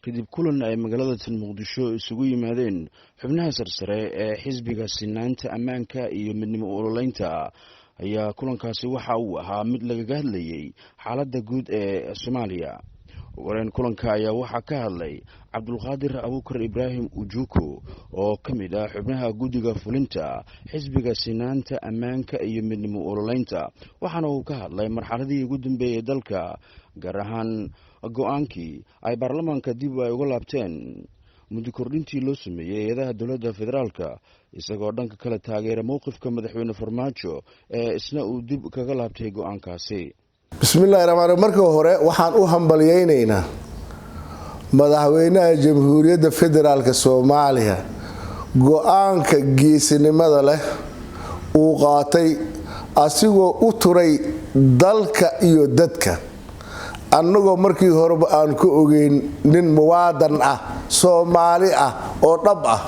kadib kulan ay magaalada Muqdisho isugu yimaadeen xubnaha sarsare ee xisbiga sinaanta ammaanka iyo midnimo ololeynta ayaa kulankaasi waxa uu ahaa mid laga hadlayay xaaladda guud ee Soomaaliya. wareen kulanka ayaa waxa ka hadlay Cabdulqaadir Abuukar Ibraahim Ujuko oo kamid ah xubnaha guddiga fulinta xisbiga sinaanta ammaanka iyo midnimo ololeynta, waxaana uu ka hadlay marxaladii ugu dambeeyay ee dalka, gaar ahaan go'aankii ay baarlamaanka dib ay uga laabteen muddo kordhintii loo sameeyay hay'adaha dowladda federaalka, isagoo dhanka kale taageera mowqifka madaxweyne Farmaajo ee isna uu dib kaga laabtay go'aankaasi. bismillaahi raxmaani marka hore waxaan u hambaliyeynaynaa madaxweynaha jamhuuriyadda federaalka Soomaaliya go'aanka geesinimada leh uu qaatay asigoo u turay dalka iyo dadka, annagoo markii horeba aan ku ogeyn nin muwaadan ah Soomaali ah oo dhab ah.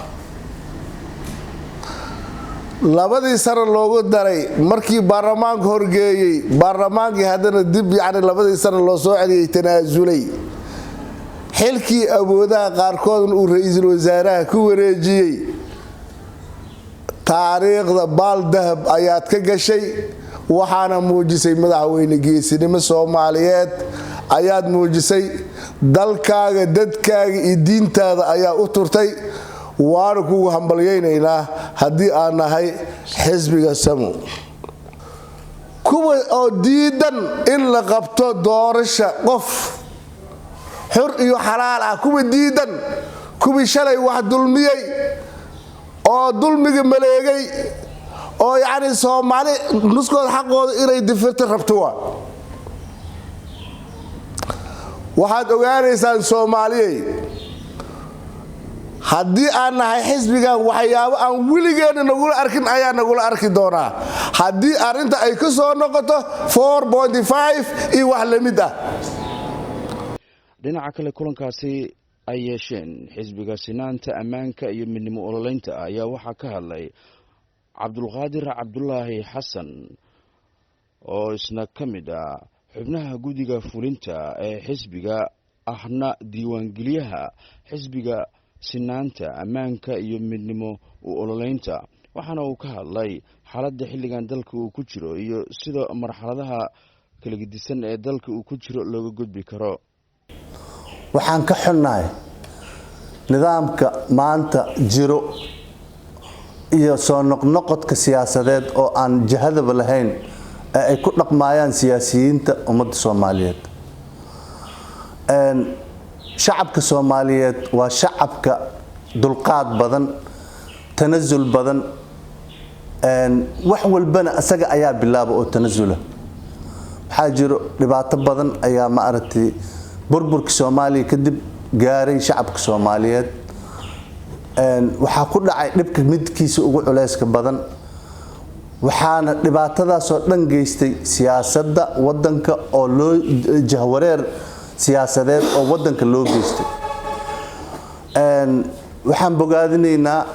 labadii sano loogu daray markii baarlamaanka horgeeyay baarlamaankii haddana dib labadii sano loo soo celiyay tanaasulay xilkii awoodaha qaarkoodna uu ra'iisul wasaaraha ku wareejiyay. taariikhda baal dahab ayaad ka gashay, waxaana muujisay madaxweyne geesinimo Soomaaliyeed ayaad muujisay, dalkaaga dadkaaga iyo diintaada ayaa u turtay. waana kugu hambalyeynaynaa haddii aan nahay xisbiga SAMU. kuwa oo diidan in la qabto doorasho qof xur iyo xalaal ah, kuwa diidan, kuwii shalay wax dulmiyey oo dulmiga maleegay oo Soomaali nuskooda xaqooda inay difirta rabto. waxaad ogaanaysaan Soomaaliyey, haddii aan nahay xisbigan waxyaabo aan weligeena nagula arkin ayaa nagula arki doonaa haddii arrinta ay ka soo noqoto 4.5 iyo wax la mid ah. dhinaca kale kulankaasi ay yeesheen xisbiga sinaanta ammaanka iyo midnimo ololeynta ayaa waxaa ka hadlay Cabdulqaadir Cabdulaahi Xasan oo isna ka mid ah xubnaha guddiga fulinta ee xisbiga ahna diiwaangeliyaha xisbiga sinaanta ammaanka iyo midnimo ololeynta, waxaana uu ka hadlay xaaladda xilligan dalka uu ku jiro iyo sida marxaladaha kala gedisan ee dalka uu ku jiro looga gudbi karo. waxaan ka xunnahay nidaamka maanta jiro iyo soo noqnoqodka siyaasadeed oo aan jihadaba lahayn ee ay ku dhaqmayaan siyaasiyiinta ummadda Soomaaliyeed. shacabka Soomaaliyeed waa shacabka dulqaad badan, tanasul badan, wax walbana asaga ayaa bilaaba oo tanasula. waxaa jiro dhibaato badan ayaa maaragtay burburka Soomaaliya kadib gaaray shacabka Soomaaliyeed. waxaa ku dhacay dhibka midkiisa ugu culeyska badan, waxaana dhibaatadaas oo dhan geystay siyaasadda wadanka oo loo jahwareer siyaasadeed oo wadanka loo geystay. waxaan bogaadinaynaa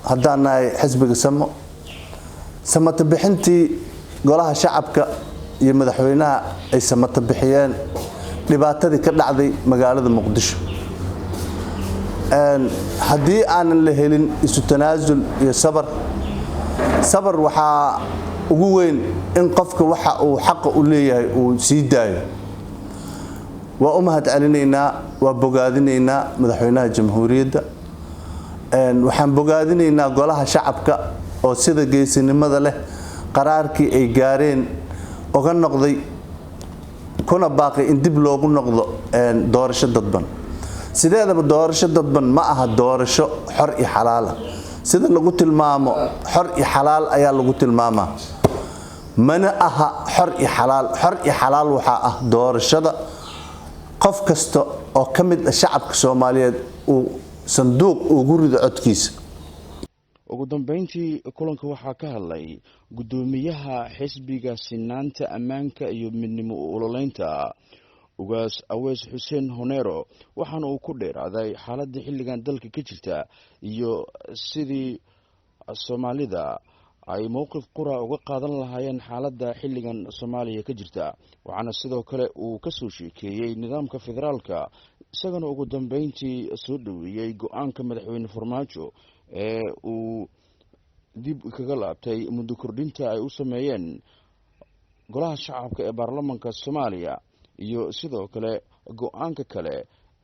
haddaan nahay xisbiga SAMU samata bixintii golaha shacabka iyo madaxweynaha ay samata bixiyeen dhibaatadii ka dhacday magaalada Muqdisho. haddii aanan la helin isu tanaasul iyo sabar waxaa ugu weyn in qofka waxa uu xaq u leeyahay uu sii daayo. waa u mahad celinaynaa, waa bogaadinaynaa madaxweynaha jamhuuriyadda. waxaan bogaadinaynaa golaha shacabka oo sida geesinimada leh qaraarkii ay gaareen uga noqday kuna baaqay in dib loogu noqdo doorasho dadban. sideedaba doorasho dadban ma aha doorasho xor iyo xalaal ah. sida lagu tilmaamo xor iyo xalaal ayaa lagu tilmaamaa, mana aha xor iyo xalaal. xor iyo xalaal waxaa ah doorashada qof kasta oo ka mid ah shacabka Soomaaliyeed uu sanduuq ugu rido codkiisa. ugu dambeyntii kulanka waxaa ka hadlay gudoomiyaha xisbiga sinaanta ammaanka iyo midnimo ololeynta ugaas Aweys Xuseen Honero, waxaana uu ku dheeraaday xaaladda xilligan dalka ka jirta iyo sidii Soomaalida ay mowqif qura uga qaadan lahaayeen xaaladda xilligan Soomaaliya ka jirta waxaana sidoo kale uu ka soo sheekeeyay nidaamka federaalka isagana ugu dambeyntii soo dhaweeyay go'aanka madaxweyne Farmaajo ee uu dib kaga laabtay muddo kordhinta ay u sameeyeen golaha shacabka ee baarlamaanka Soomaaliya iyo sidoo kale go'aanka kale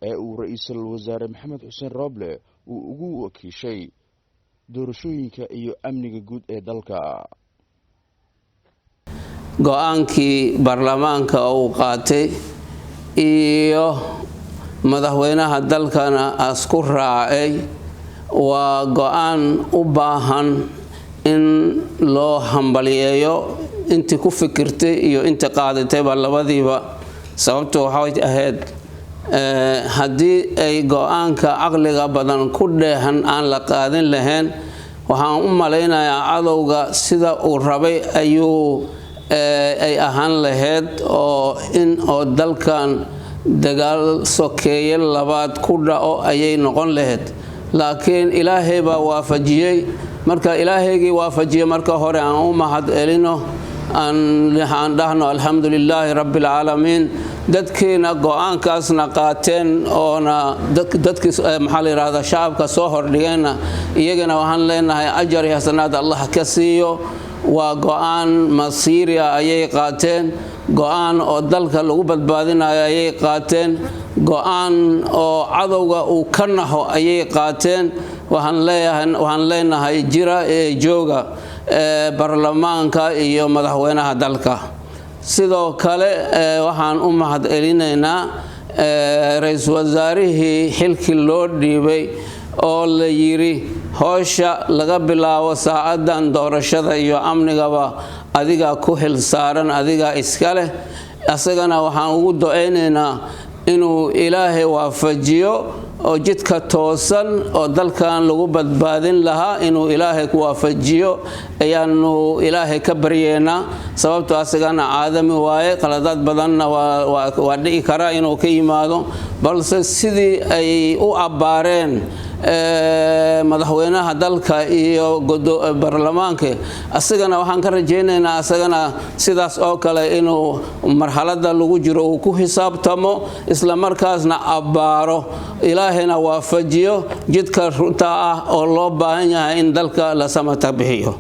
ee uu ra'iisul wasaare Maxamed Xuseen Roble uu ugu wakiishay doorashooyinka iyo amniga guud ee dalka. go'aankii baarlamaanka uu qaatay iyo madaxweynaha dalkana asku raacay waa go'aan u baahan in loo hambaliyeeyo intii ku fikirtay iyo intii qaadatay labadiiba sababtoo waxay ahayd haddii ay go'aanka aqliga badan ku dheehan aan la qaadin lahayn waxaan u malaynayaa cadowga sida uu rabay ayuu ay ahaan lahayd oo dalkan dagaal sokeeye labaad ku dhaco ayay noqon lahayd laakiin ilaahay baa waafajiyay marka ilaahaygii waafajiyay marka hore aan u mahad celino aan dhahno alxamdulilaahi rabbil caalamiin dadkiina go'aankaasna qaateen oona dadkii maxaa la yiraahdaa shacabka soo hordhigeenna iyagana waxaan leenahay ajar iyo xasanaad Allah ka siiyo waa go'aan masiiriya ayay qaateen go'aan oo dalka lagu badbaadinayo ayay qaateen go'aan oo cadowga uu ka naxo ayay qaateen waxaan leenahay jira ee jooga baarlamaanka iyo madaxweynaha dalka sidoo kale waxaan u mahad celinaynaa ra'iisul wasaarihii xilkii loo dhiibay oo la yiri howsha laga bilaabo saacadan doorashada iyo amnigaba adiga ku xil saaran adiga iska leh asagana waxaan ugu duceynaynaa inuu ilaahay waafajiyo oo jidka toosan oo dalkan lagu badbaadin lahaa inuu ilaahay ku waafajiyo ayaanu ilaahay ka baryeena sababtoo asagana aadami waaye qaladaad badanna waa dhici kara inuu ka yimaado balse sidii ay u abaareen madaxweynaha dalka iyo baarlamaanka asagana waxaan ka rajeynaynaa asagana sidaas oo kale inuu marxaladda lagu jiro uu ku xisaabtamo isla markaasna abaaro ilaahayna waafajiyo jidka runta ah oo loo baahan yahay in dalka la samata bixiyo